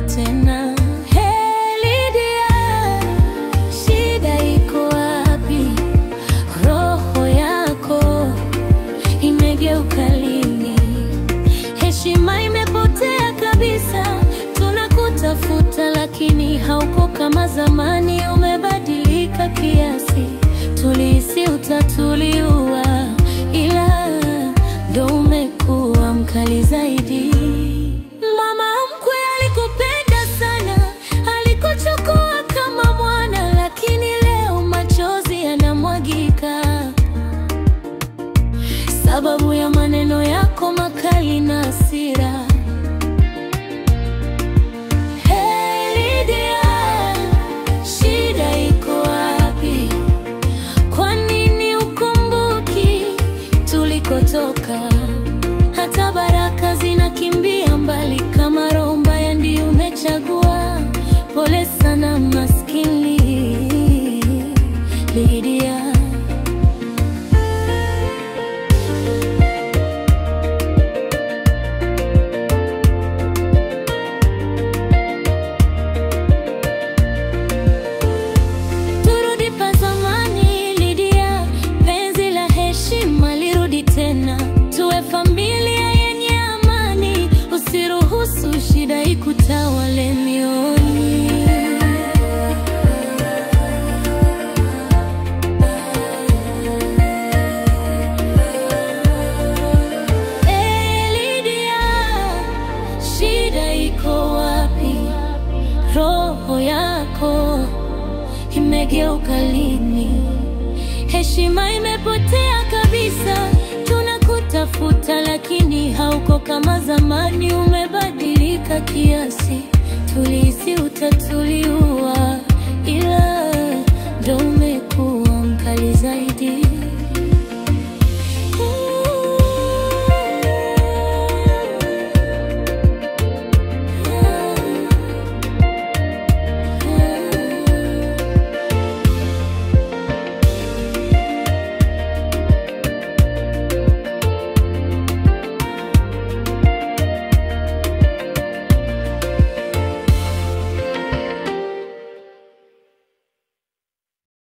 kwako tena. Hey Lydia, shida iko wapi? Roho yako imegeuka lini? Heshima imepotea kabisa, tunakutafuta lakini hauko kama zamani. Umebadilika kiasi, tulihisi utatuliwa, ila ndo umekuwa mkali zaidi. Mama mkwe alikupenda sana, alikuchukua kama mwana, lakini leo machozi yanamwagika sababu ya maneno yako makali na hasira. Hey Lydia, shida iko wapi? Kwa nini ukumbuki tulikotoka? Hata baraka zinakimbia mbali, kama roho mbaya ndiyo umechagua. Pole sana maskini Lydia. Turudi pa zamani Lydia, penzi la heshima lirudi tena, tuwe familia yenye amani. Usiruhusu shida ikutawale mioyoni. Hey Lydia, shida iko wapi? Roho yako imegeuka lini? Heshima imepotea kabisa, tunakutafuta lakini hauko kama zamani. Umebadilika kiasi,